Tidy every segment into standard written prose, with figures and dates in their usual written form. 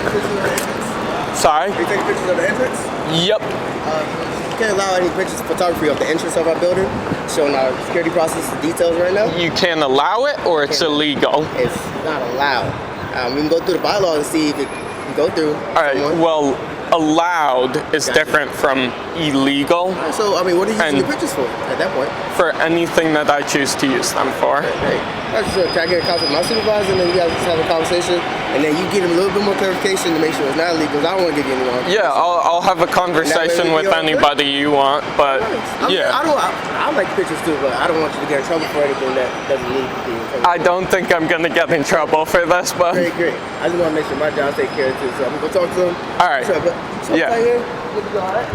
taking pictures of the entrance? Sorry? Are you taking pictures of the entrance? Yep. You can't allow any pictures of photography of the entrance of our building, showing our security process details right now. You can allow it, or it's illegal? It's not allowed. We can go through the bylaws and see if it can go through. All right, well, allowed is different from illegal. So, I mean, what are you using the pictures for at that point? For anything that I choose to use them for. Okay. Can I get a contact with my supervisor, and then you guys just have a conversation, and then you get him a little bit more clarification to make sure it's not illegal, because I don't want to give you any wrong. Yeah, I'll have a conversation with anybody you want, but yeah. I like pictures too, but I don't want you to get in trouble for anything that doesn't need to be in trouble. I don't think I'm going to get in trouble for this, but... Great. I just want to make sure my job take care of it too, so I'm going to go talk to him. All right. Yeah. Right here. Good to go, all right?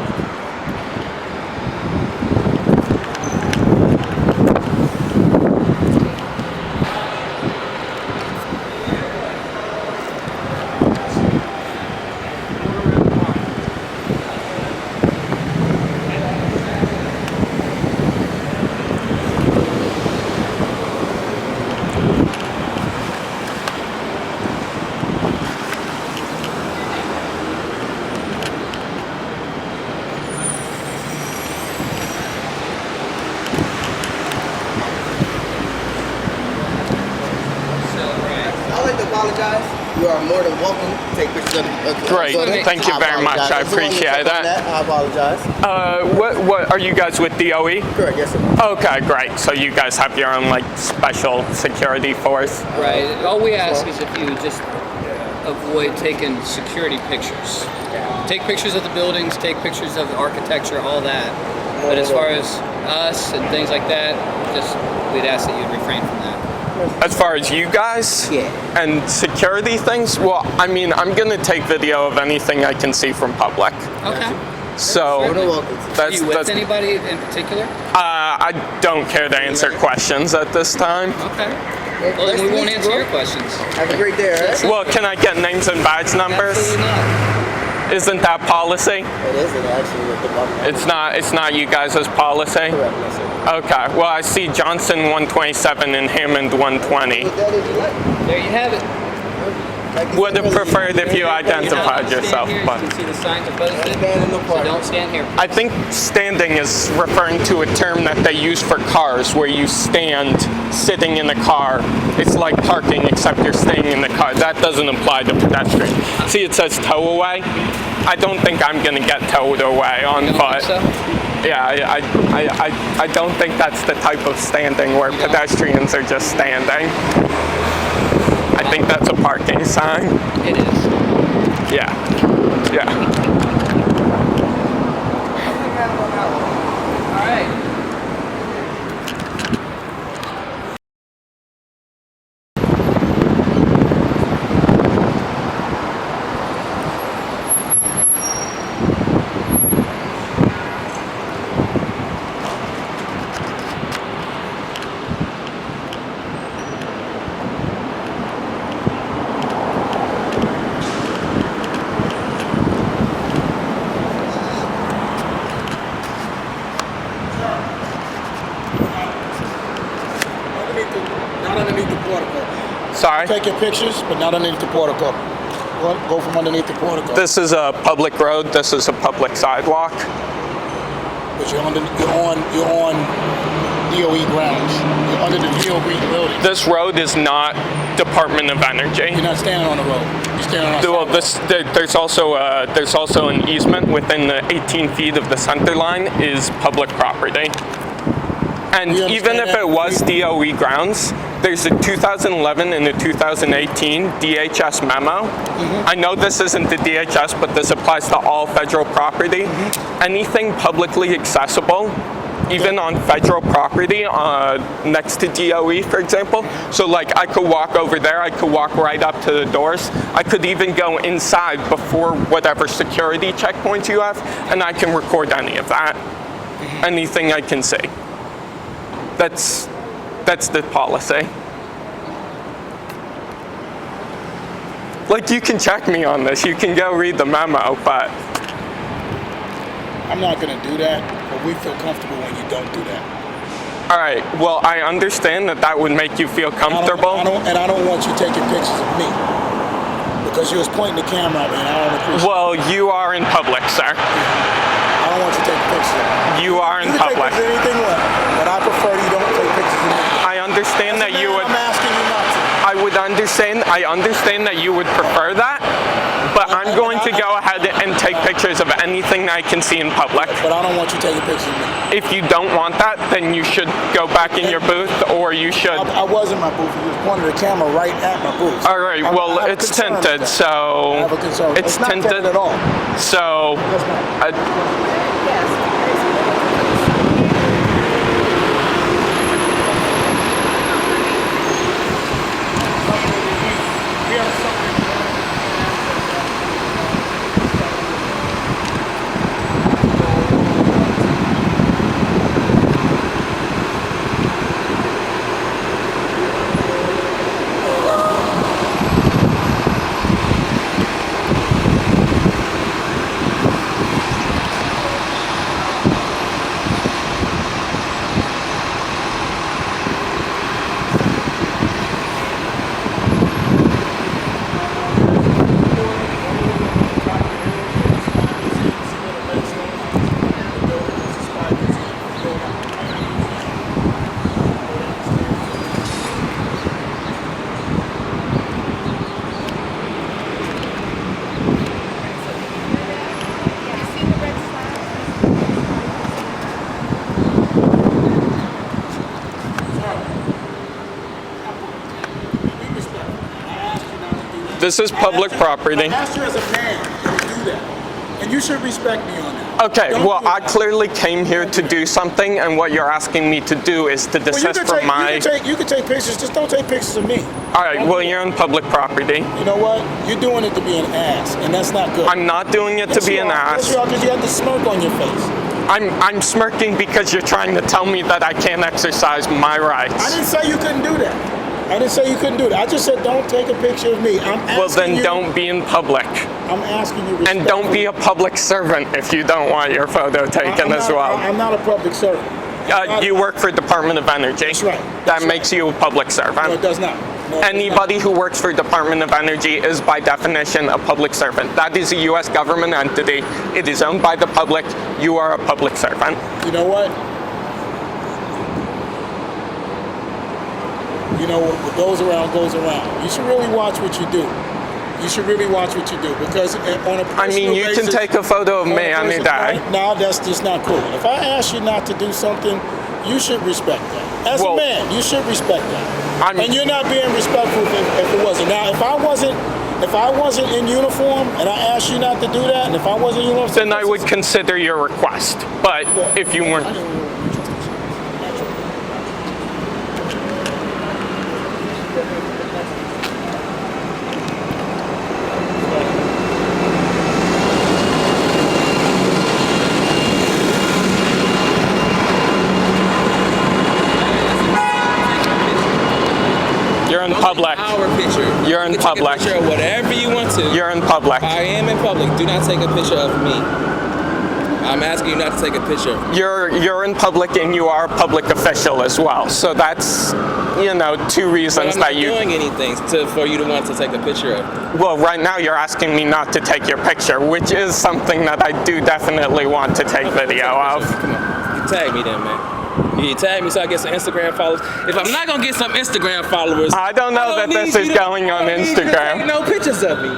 You are more than welcome to take pictures of the Great, thank you very much. I appreciate that. I apologize. What are you guys with DOE? Correct, yes sir. Okay, great. So you guys have your own like special security force? Right. All we ask is if you just avoid taking security pictures. Take pictures of the buildings, take pictures of the architecture, all that. But as far as us and things like that, we'd ask that you'd refrain from that. As far as you guys and security things, well, I mean, I'm going to take video of anything I can see from public. Okay. So, are you with anybody in particular? I don't care to answer questions at this time. Okay. Well, then we won't answer your questions. Have a great day, all right? Well, can I get names and badge numbers? Absolutely not. Isn't that policy? It isn't actually. It's not you guys' policy? Correct, yes, sir. Okay. Well, I see Johnson 127 and Hammond 120. There you have it. Would have preferred if you identified yourself, but you can see the signs are posted, so don't stand here. I think standing is referring to a term that they use for cars, where you stand sitting in a car. It's like parking, except you're staying in the car. That doesn't apply to pedestrian. See, it says tow away. I don't think I'm going to get towed away on foot. So? Yeah, I don't think that's the type of standing where pedestrians are just standing. I think that's a parking sign. It is. Yeah. All right. Not underneath the portico. Sorry? Taking pictures, but not underneath the portico. Go from underneath the portico. This is a public road. This is a public sidewalk. But you're on DOE grounds. You're under the DOE building. This road is not Department of Energy. You're not standing on the road. You're standing on the sidewalk. There's also an easement within the 18 feet of the center line is public property. And even if it was DOE grounds, there's a 2011 and a 2018 DHS memo. I know this isn't the DHS, but this applies to all federal property. Anything publicly accessible, even on federal property next to DOE, for example. So like I could walk over there, I could walk right up to the doors. I could even go inside before whatever security checkpoints you have, and I can record any of that. Anything I can see. That's the policy. Like, you can check me on this. You can go read the memo, but I'm not going to do that, but we feel comfortable when you don't do that. All right. Well, I understand that would make you feel comfortable. I don't want you taking pictures of me. Because you was pointing the camera at me and I don't appreciate Well, you are in public, sir. it. I don't want you to take pictures of me. You are in You can take public. pictures of anything you want, but I prefer you don't take pictures of me. I understand that you would. I'm asking you not to. I understand that you would prefer that, but I'm going to go ahead and take pictures of anything that I can see in public. But I don't want you taking pictures of me. If you don't want that, then you should go back in your booth, or you should. I was in my booth. You was pointing the camera right at my booth. All right. Well, I have a it's concern with tinted, that. so I have a concern. it's not tinted at all. So. That's not. This is public property. I asked you as a man to do that, and you should respect me on that. Okay, Don't well, do I that. clearly came here to do something, and what you're asking me to do is to Well, you desist can from take, my. you can take pictures. Just don't take pictures of me. All right, well, you're on public property. You know what? You're doing it to be an ass, and that's not good. I'm not doing it to Yes, be you an are. Yes, ass. you are, because you have the smirk on your face. I'm smirking because you're trying to tell me that I can't exercise my I rights. didn't say you couldn't do that. I didn't say you couldn't do that. I just said don't take a picture of me. I'm asking Well, then you. don't be in public. I'm asking you. And don't be a public servant if you don't want your photo taken as well. I'm not a public servant. You work for Department of Energy. That's right. That That's makes you a public No, servant. it does not. No, it does Anybody who works for Department of Energy is by definition a public servant. That is a U.S. government entity. It is owned by the public. You are a public servant. not. You know what? You know what goes around goes around. You should really watch what you do. You should really watch what you do because on a personal I mean, you can basis- take a photo of on a me any personal day. point, no, that's just not cool. If I ask you not to do something, you should respect that. As Well, a man, you should respect that. I'm- And you're not being respectful if it wasn't. Now, if I wasn't in uniform and I asked you not to do that, and if I wasn't in uniform, Then I would consider your request. But if you weren't. You're in public. Our picture. You're in You can public. Take a picture of whatever you want to. You're in public. I am in public. Do not take a picture of me. I'm asking you not to take a picture of me. You're in public and you are a public official as well. So that's, you know, two But reasons I'm not that you. doing anything for you to want to take a picture of. Well, right now you're asking me not to take your picture, which is something that I do definitely want to take video of. Come on. Tag me then, man. You tag me so I get some Instagram followers. If I'm not gonna get some Instagram followers, I don't know that this is going on Instagram. Take no pictures of me.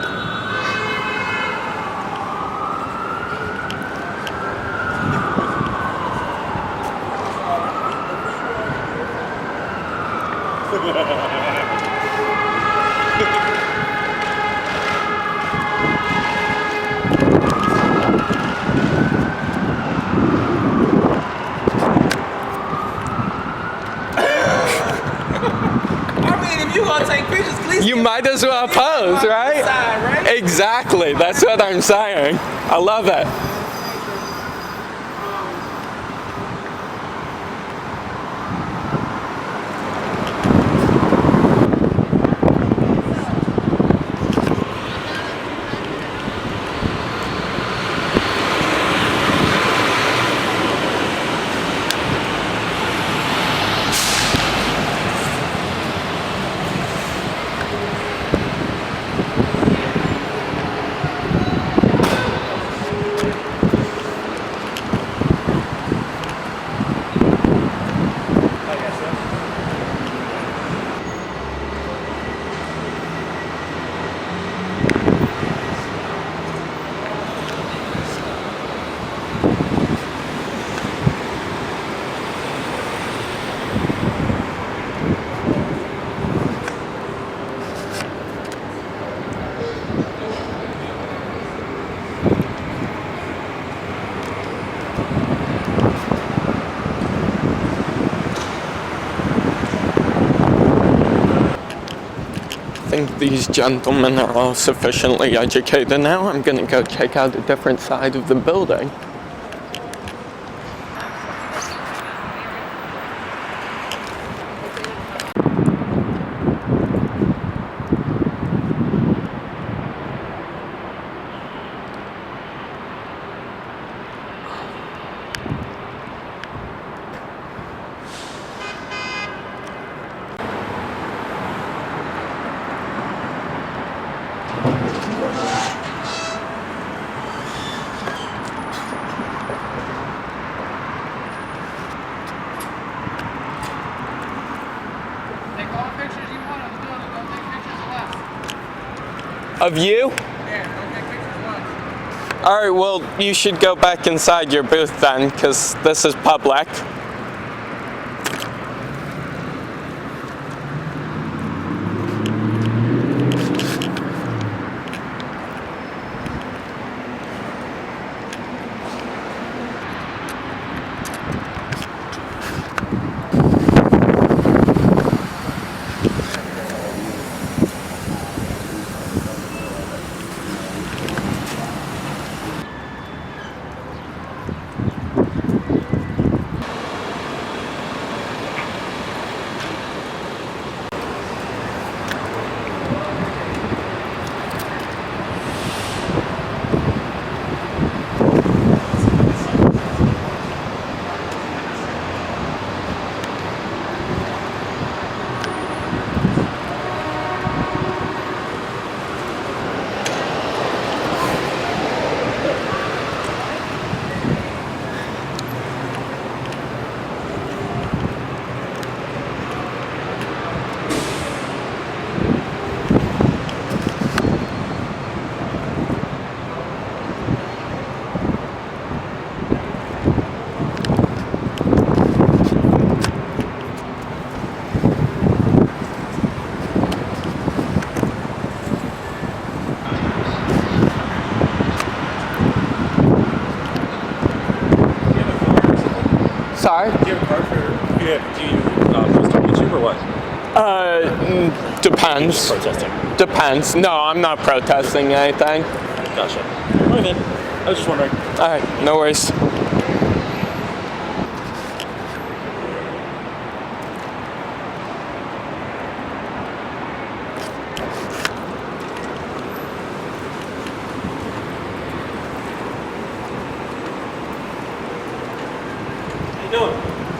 I mean, if you gonna take pictures, please. You might as well pose, right? Side, right? Exactly. That's what I'm saying. I love it. think these gentlemen are all sufficiently educated now. I'm gonna go check out a different side of the building. Of you? All right, well, you should go back inside your booth then, because this is public. Sorry? Do you have a card for, do you post on YouTube or what? Depends. Protesting. Depends. No, I'm not protesting anything. Gotcha. All right, man. I was just wondering. All right, no worries.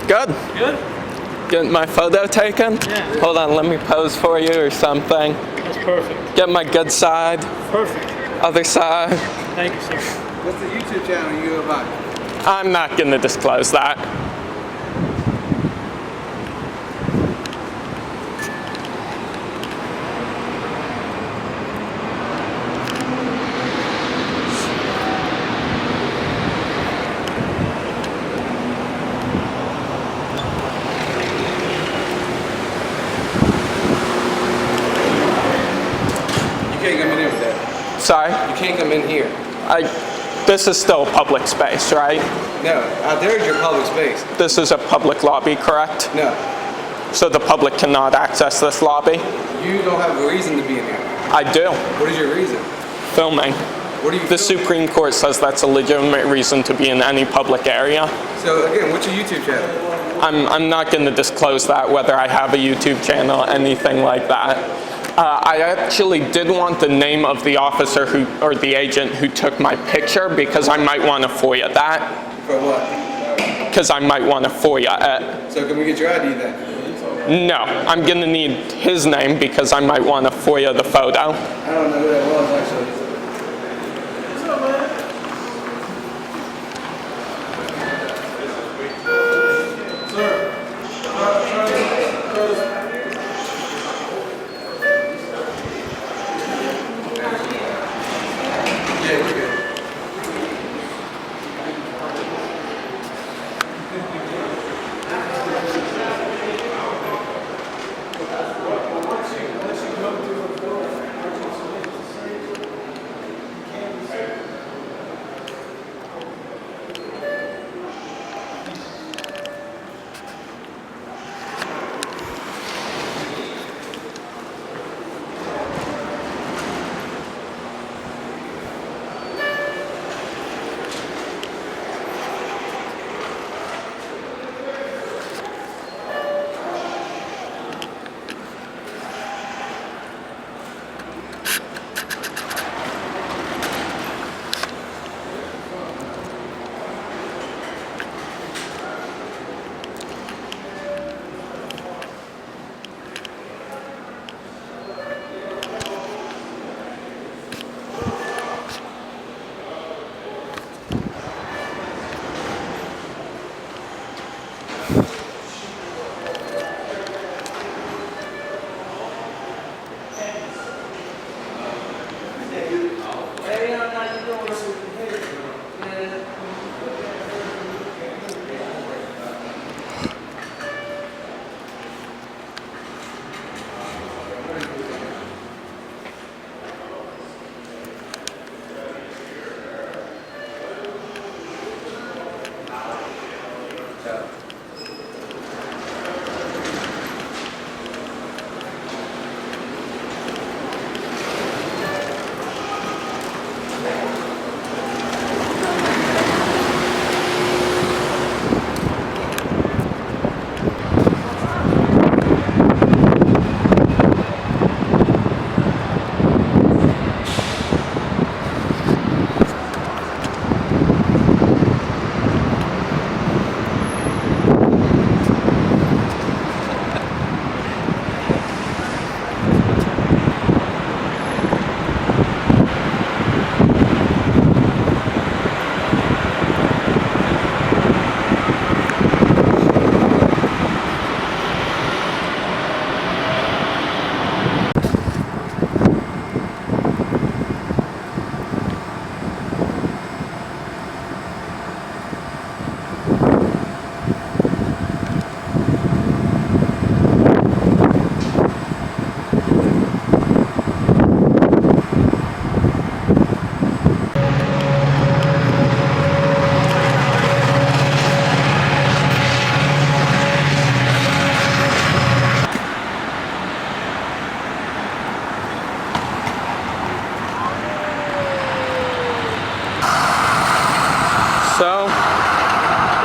Good. Good? Get my photo taken? Yeah. Hold on, let me pose for you or something. That's perfect. Get my good side, Perfect. other side. Thank you, sir. What's the YouTube channel you about? I'm not gonna disclose that. You can't come in here with that. Sorry, You can't come in here. this is still public space, right? No, out there is your public space. This is a public lobby, correct? No, So the public cannot access this lobby? you don't have a reason to be in here. I do. What is your reason? Filming. What are you The filming? Supreme Court says that's a legitimate reason to be in any public area. So again, what's your YouTube channel? I'm not going to disclose that, whether I have a YouTube channel, anything like that. I actually did want the name of the officer or the agent who took my picture because I might want to FOIA that. For what? Because I might want to FOIA it. So can we get your ID then? No, I'm going to need his name because I might want to FOIA the photo. I don't know who that was actually. Yeah, we're good.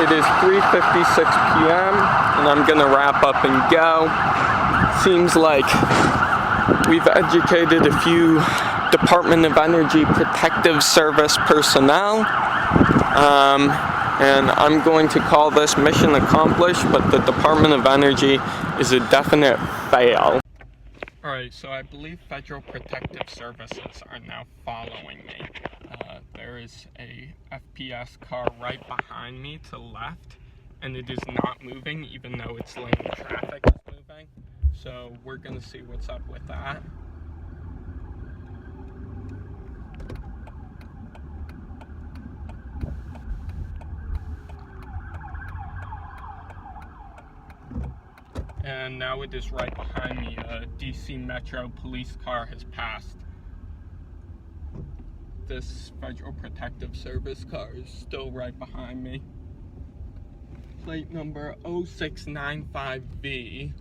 It is 3:56 p.m. and I'm gonna wrap up and go. Seems like we've educated a few Department of Energy Protective Service personnel. And I'm going to call this mission accomplished, but the Department of Energy is a definite fail. Alright, so I believe Federal Protective Services are now following me. There is a FPS car right behind me to the left, and it is not moving even though its lane of traffic is moving. So we're gonna see what's up with that. And now it is right behind me. A DC Metro police car has passed. This Federal Protective Service car is still right behind me. Plate number 0695V.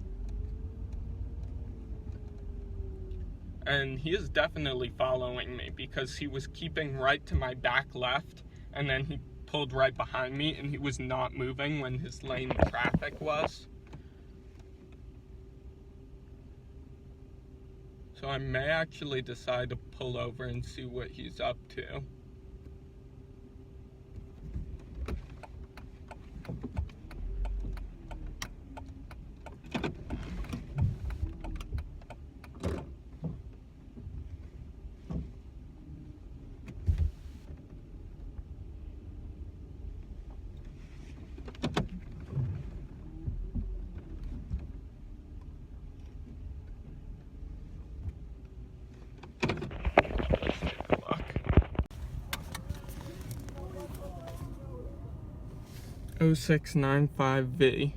And he is definitely following me because he was keeping right to my back left, and then he pulled right behind me, and he was not moving when his lane of traffic was. So I may actually decide to pull over and see what he's up to. Let's take a look. 0695V.